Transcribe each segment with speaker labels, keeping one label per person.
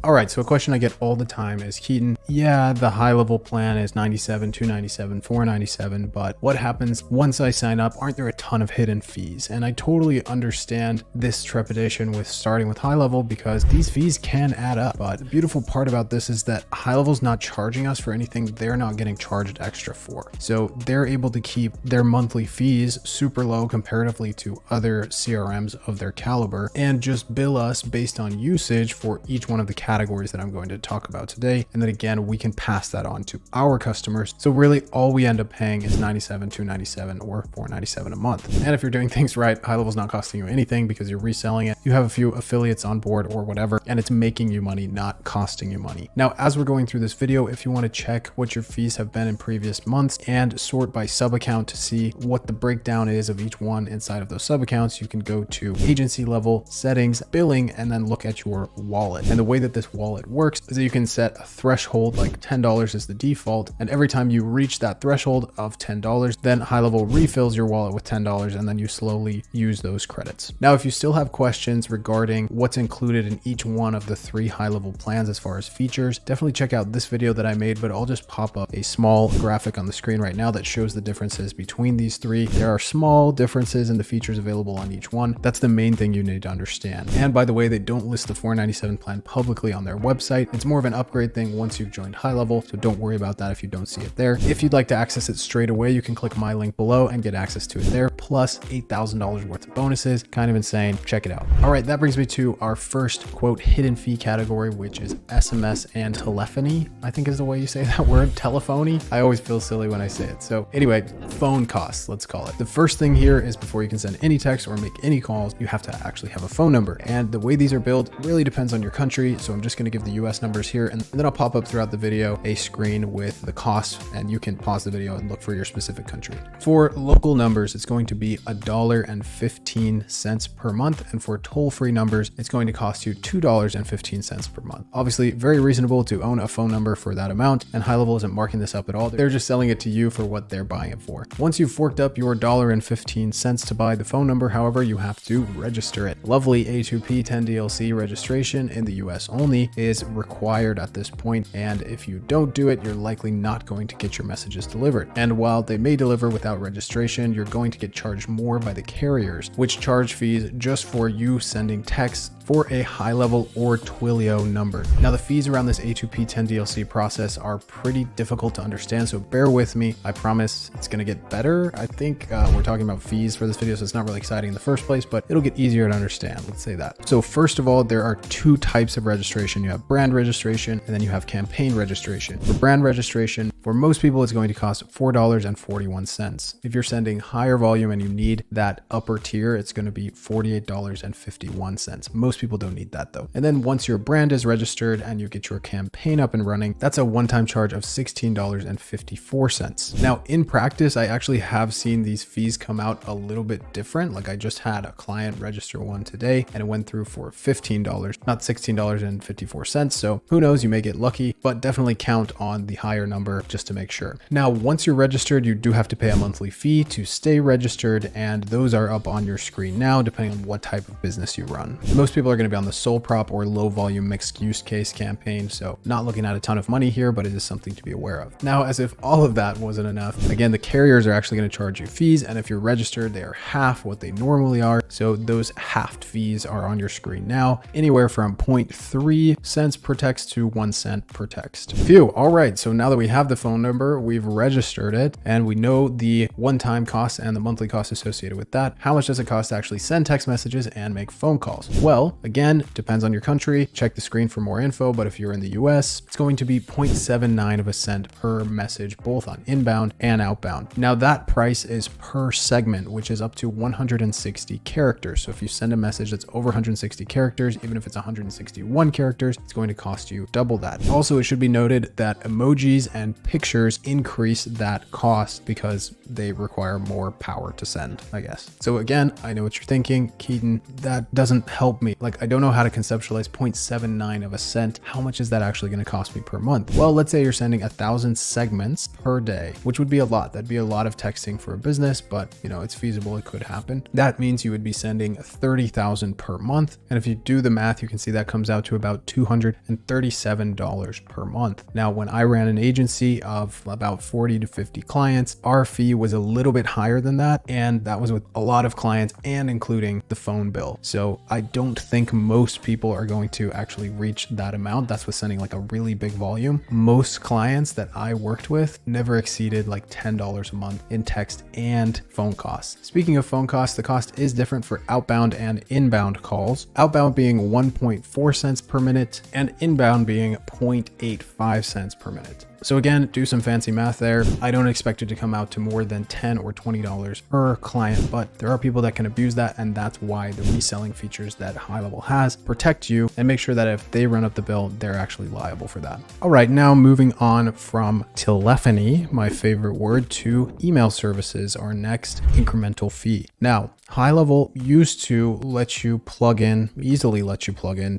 Speaker 1: All right, so a question I get all the time is, Keaton, yeah, the high level plan is $97, $297, $497, but what happens once I sign up? Aren't there a ton of hidden fees? And I totally understand this trepidation with starting with high level because these fees can add up. But the beautiful part about this is that high level's not charging us for anything they're not getting charged extra for. So they're able to keep their monthly fees super low comparatively to other CRMs of their caliber and just bill us based on usage for each one of the categories that I'm going to talk about today. And then again, we can pass that on to our customers. So really all we end up paying is $97, $297 or $497 a month. And if you're doing things right, high level's not costing you anything because you're reselling it. You have a few affiliates on board or whatever, and it's making you money, not costing you money. Now, as we're going through this video, if you want to check what your fees have been in previous months and sort by sub account to see what the breakdown is of each one inside of those sub accounts, you can go to agency level, settings, billing, and then look at your wallet. And the way that this wallet works is that you can set a threshold, like $10 is the default. And every time you reach that threshold of $10, then high level refills your wallet with $10 and then you slowly use those credits. Now, if you still have questions regarding what's included in each one of the 3 high level plans as far as features, definitely check out this video that I made, but I'll just pop up a small graphic on the screen right now that shows the differences between these 3. There are small differences in the features available on each one. That's the main thing you need to understand. And by the way, they don't list the $497 plan publicly on their website. It's more of an upgrade thing once you've joined high level, so don't worry about that if you don't see it there. If you'd like to access it straight away, you can click my link below and get access to it there, plus $8,000 worth of bonuses. Kind of insane. Check it out. All right, that brings me to our first quote hidden fee category, which is SMS and telephony, I think is the way you say that word, telephony. I always feel silly when I say it. So anyway, phone costs, let's call it. The first thing here is before you can send any text or make any calls, you have to actually have a phone number. And the way these are built really depends on your country. So I'm just going to give the US numbers here, and then I'll pop up throughout the video a screen with the cost, and you can pause the video and look for your specific country. For local numbers, it's going to be $1.15 per month. And for toll-free numbers, it's going to cost you $2.15 per month. Obviously, very reasonable to own a phone number for that amount, and high level isn't marking this up at all. They're just selling it to you for what they're buying it for. Once you've forked up your $1.15 to buy the phone number, however, you have to register it. Lovely A2P 10DLC registration in the US only is required at this point, and if you don't do it, you're likely not going to get your messages delivered. And while they may deliver without registration, you're going to get charged more by the carriers, which charge fees just for you sending texts for a high level or Twilio number. Now, the fees around this A2P 10DLC process are pretty difficult to understand, so bear with me. I promise it's gonna get better. I think we're talking about fees for this video, so it's not really exciting in the first place, but it'll get easier to understand. Let's say that. So first of all, there are 2 types of registration. You have brand registration, and then you have campaign registration. For brand registration, for most people, it's going to cost $4.41. If you're sending higher volume and you need that upper tier, it's going to be $48.51. Most people don't need that though. And then once your brand is registered and you get your campaign up and running, that's a one-time charge of $16.54. Now, in practice, I actually have seen these fees come out a little bit different. Like I just had a client register one today and it went through for $15, not $16.54. So who knows, you may get lucky, but definitely count on the higher number just to make sure. Now, once you're registered, you do have to pay a monthly fee to stay registered, and those are up on your screen now, depending on what type of business you run. Most people are going to be on the sole prop or low volume mixed use case campaign, so not looking at a ton of money here, but it is something to be aware of. Now, as if all of that wasn't enough, again, the carriers are actually going to charge you fees, and if you're registered, they are half what they normally are. So those halved fees are on your screen now, anywhere from 0.3 cents per text to 1 cent per text. Phew. All right. So now that we have the phone number, we've registered it, and we know the one-time costs and the monthly costs associated with that. How much does it cost to actually send text messages and make phone calls? Well, again, depends on your country. Check the screen for more info, but if you're in the US, it's going to be 0.79 of a cent per message, both on inbound and outbound. Now, that price is per segment, which is up to 160 characters. So if you send a message that's over 160 characters, even if it's 161 characters, it's going to cost you double that. Also, it should be noted that emojis and pictures increase that cost because they require more power to send, I guess. So again, I know what you're thinking, Keaton, that doesn't help me. Like, I don't know how to conceptualize 0.79 of a cent. How much is that actually going to cost me per month? Well, let's say you're sending 1,000 segments per day, which would be a lot. That'd be a lot of texting for a business, but you know, it's feasible. It could happen. That means you would be sending 30,000 per month. And if you do the math, you can see that comes out to about $237 per month. Now, when I ran an agency of about 40 to 50 clients, our fee was a little bit higher than that. And that was with a lot of clients and including the phone bill. So I don't think most people are going to actually reach that amount. That's with sending like a really big volume. Most clients that I worked with never exceeded like $10 a month in text and phone costs. Speaking of phone costs, the cost is different for outbound and inbound calls. Outbound being 1.4 cents per minute and inbound being 0.85 cents per minute. So again, do some fancy math there. I don't expect it to come out to more than $10 or $20 per client, but there are people that can abuse that. And that's why the reselling features that HighLevel has protect you and make sure that if they run up the bill, they're actually liable for that. All right, now moving on from telephony, my favorite word, to email services, our next incremental fee. Now, HighLevel used to easily let you plug in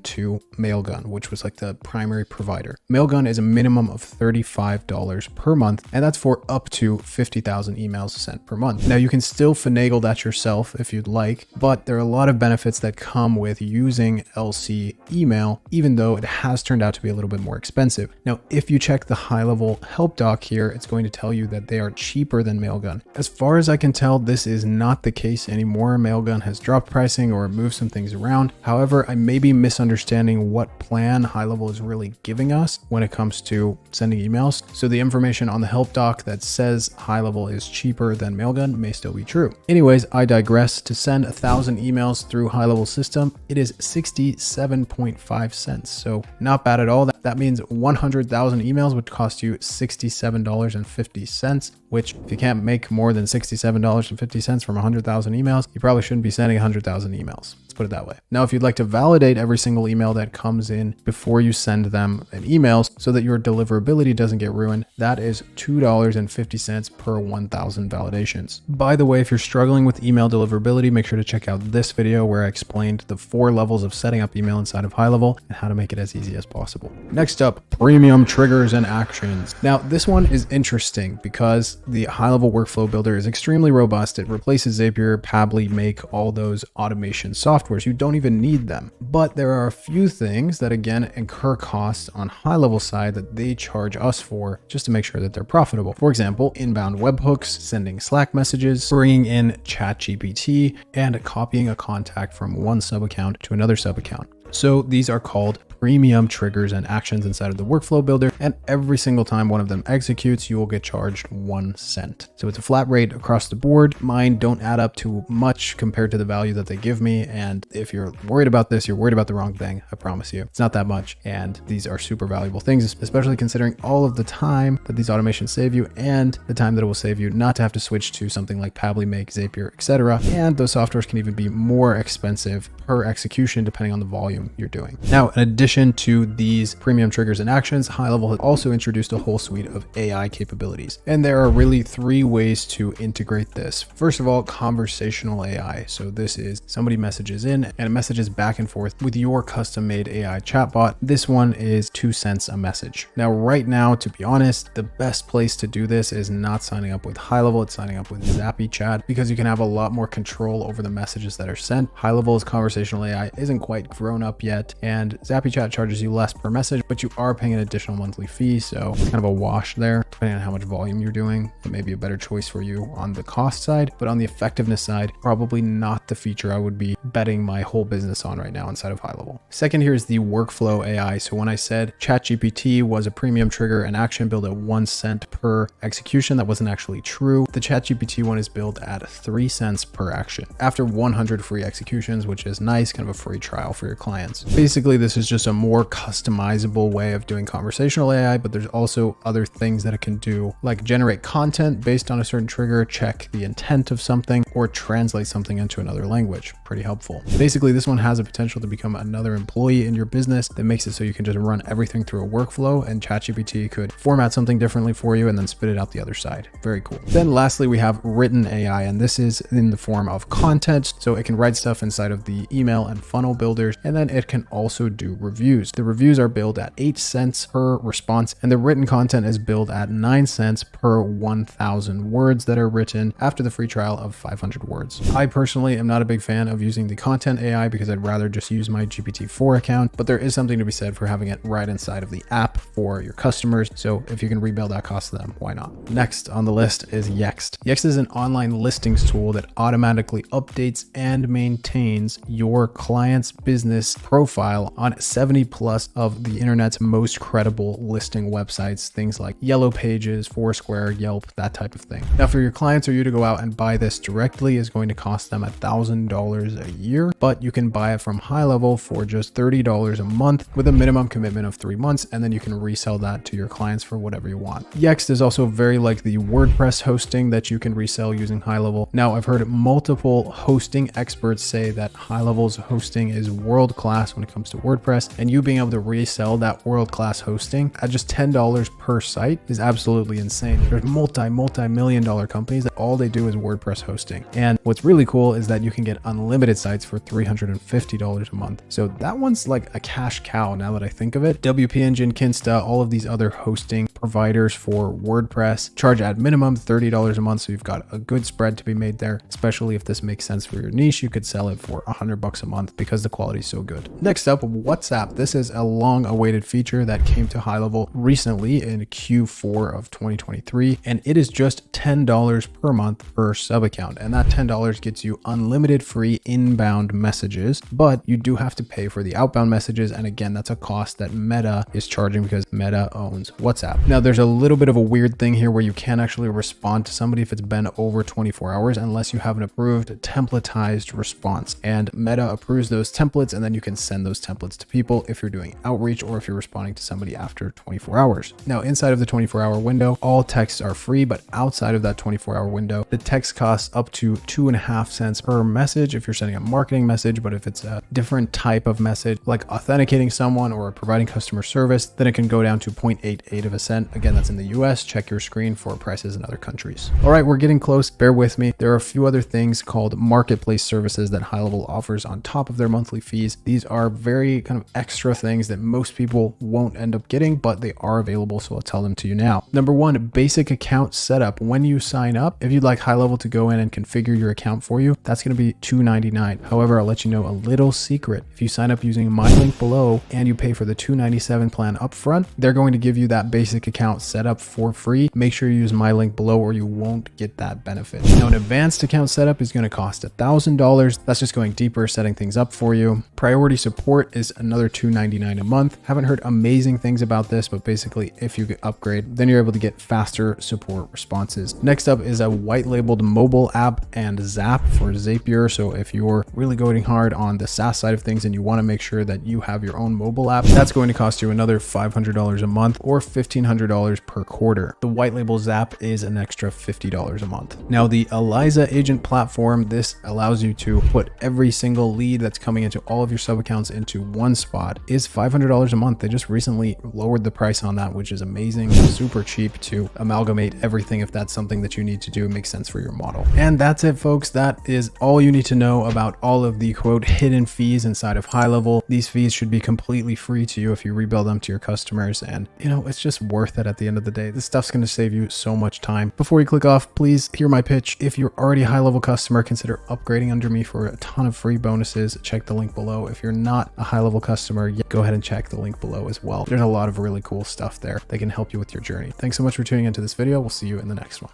Speaker 1: to Mailgun, which was like the primary provider. Mailgun is a minimum of $35 per month, and that's for up to 50,000 emails sent per month. Now, you can still finagle that yourself if you'd like, but there are a lot of benefits that come with using LC email, even though it has turned out to be a little bit more expensive. Now, if you check the HighLevel help doc here, it's going to tell you that they are cheaper than Mailgun. As far as I can tell, this is not the case anymore. Mailgun has dropped pricing or moved some things around. However, I may be misunderstanding what plan HighLevel is really giving us when it comes to sending emails. So the information on the help doc that says HighLevel is cheaper than Mailgun may still be true. Anyways, I digress. To send 1,000 emails through HighLevel system, it is 67.5 cents. So not bad at all. That means 100,000 emails would cost you $67.50, which if you can't make more than $67.50 from 100,000 emails, you probably shouldn't be sending 100,000 emails. Let's put it that way. Now, if you'd like to validate every single email that comes in before you send them an email so that your deliverability doesn't get ruined, that is $2.50 per 1,000 validations. By the way, if you're struggling with email deliverability, make sure to check out this video where I explained the 4 levels of setting up email inside of HighLevel and how to make it as easy as possible. Next up, premium triggers and actions. Now, this one is interesting because the HighLevel workflow builder is extremely robust. It replaces Zapier, Pabbly, Make, all those automation softwares. You don't even need them. But there are a few things that, again, incur costs on HighLevel side that they charge us for just to make sure that they're profitable. For example, inbound webhooks, sending Slack messages, bringing in ChatGPT, and copying a contact from one sub account to another sub account. So these are called premium triggers and actions inside of the workflow builder. And every single time one of them executes, you will get charged 1 cent. So it's a flat rate across the board. Mine don't add up to much compared to the value that they give me. And if you're worried about this, you're worried about the wrong thing. I promise you, it's not that much. And these are super valuable things, especially considering all of the time that these automations save you and the time that it will save you not to have to switch to something like Pabbly, Make, Zapier, etc. And those softwares can even be more expensive per execution depending on the volume you're doing. Now, in addition to these premium triggers and actions, HighLevel has also introduced a whole suite of AI capabilities. And there are really 3 ways to integrate this. First of all, conversational AI. So this is somebody messages in and it messages back and forth with your custom-made AI chatbot. This one is 2 cents a message. Now, right now, to be honest, the best place to do this is not signing up with HighLevel, it's signing up with ZappyChat because you can have a lot more control over the messages that are sent. HighLevel's conversational AI isn't quite grown up yet, and ZappyChat charges you less per message, but you are paying an additional monthly fee. So it's kind of a wash there, depending on how much volume you're doing. It may be a better choice for you on the cost side, but on the effectiveness side, probably not the feature I would be betting my whole business on right now inside of HighLevel. Second here is the workflow AI. So when I said ChatGPT was a premium trigger and action billed at 1 cent per execution, that wasn't actually true. The ChatGPT one is billed at 3 cents per action after 100 free executions, which is nice, kind of a free trial for your clients. Basically, this is just just a more customizable way of doing conversational AI, but there's also other things that it can do, like generate content based on a certain trigger, check the intent of something, or translate something into another language. Pretty helpful. Basically, this one has a potential to become another employee in your business that makes it so you can just run everything through a workflow, and ChatGPT could format something differently for you and then spit it out the other side. Very cool. Then lastly, we have written AI, and this is in the form of content. So it can write stuff inside of the email and funnel builders, and then it can also do reviews. The reviews are billed at 8 cents per response, and the written content is billed at 9 cents per 1,000 words that are written after the free trial of 500 words. I personally am not a big fan of using the content AI because I'd rather just use my GPT-4 account, but there is something to be said for having it right inside of the app for your customers. So if you can rebuild that cost to them, why not? Next on the list is Yext. Yext is an online listings tool that automatically updates and maintains your client's business profile on 70 plus of the internet's most credible listing websites, things like Yellow Pages, Foursquare, Yelp, that type of thing. Now for your clients or you to go out and buy this directly is going to cost them $1,000 a year, but you can buy it from GoHighLevel for just $30 a month with a minimum commitment of 3 months, and then you can resell that to your clients for whatever you want. Yext is also very like the WordPress hosting that you can resell using GoHighLevel. Now I've heard multiple hosting experts say that GoHighLevel's hosting is world-class when it comes to WordPress, and you being able to resell that world-class hosting at just $10 per site is absolutely insane. There's multi-million dollar companies that all they do is WordPress hosting. And what's really cool is that you can get unlimited sites for $350 a month. So that one's like a cash cow now that I think of it. WP Engine, Kinsta, all of these other hosting providers for WordPress charge at minimum $30 a month. So you've got a good spread to be made there, especially if this makes sense for your niche. You could sell it for $100 a month because the quality is so good. Next up, WhatsApp. This is a long awaited feature that came to GoHighLevel recently in Q4 of 2023, and it is just $10 per month per sub account. And that $10 gets you unlimited free inbound messages, but you do have to pay for the outbound messages. And again, that's a cost that Meta is charging because Meta owns WhatsApp. Now there's a little bit of a weird thing here where you can't actually respond to somebody if it's been over 24 hours unless you have an approved templatized response, and Meta approves those templates, and then you can send those templates to people if you're doing outreach or if you're responding to somebody after 24 hours. Now inside of the 24-hour window, all texts are free, but outside of that 24-hour window, the text costs up to 2.5 cents per message if you're sending a marketing message. But if it's a different type of message like authenticating someone or providing customer service, then it can go down to 0.88 of a cent. Again, that's in the US. Check your screen for prices in other countries. All right, we're getting close. Bear with me. There are a few other things called marketplace services that GoHighLevel offers on top of their monthly fees. These are very kind of extra things that most people won't end up getting, but they are available. So I'll tell them to you now. Number one, basic account setup. When you sign up, if you'd like GoHighLevel to go in and configure your account for you, that's going to be $2.99. However, I'll let you know a little secret. If you sign up using my link below and you pay for the $2.97 plan upfront, they're going to give you that basic account setup for free. Make sure you use my link below or you won't get that benefit. Now, an advanced account setup is going to cost $1,000. That's just going deeper, setting things up for you. Priority support is another $2.99 a month. Haven't heard amazing things about this, but basically if you upgrade, then you're able to get faster support responses. Next up is a white labeled mobile app and Zap for Zapier. So if you're really going hard on the SaaS side of things and you want to make sure that you have your own mobile app, that's going to cost you another $500 a month or $1,500 per quarter. The white label Zap is an extra $50 a month. Now the Eliza agent platform, this allows you to put every single lead that's coming into all of your sub accounts into one spot, is $500 a month. They just recently lowered the price on that, which is amazing. Super cheap to amalgamate everything if that's something that you need to do, makes sense for your model. And that's it, folks. That is all you need to know about all of the quote hidden fees inside of GoHighLevel. These fees should be completely free to you if you rebuild them to your customers, and you know, it's just worth it at the end of the day. This stuff's going to save you so much time. Before you click off, please hear my pitch. If you're already a GoHighLevel customer, consider upgrading under me for a ton of free bonuses. Check the link below. If you're not a GoHighLevel customer, go ahead and check the link below as well. There's a lot of really cool stuff there that can help you with your journey. Thanks so much for tuning into this video. We'll see you in the next one.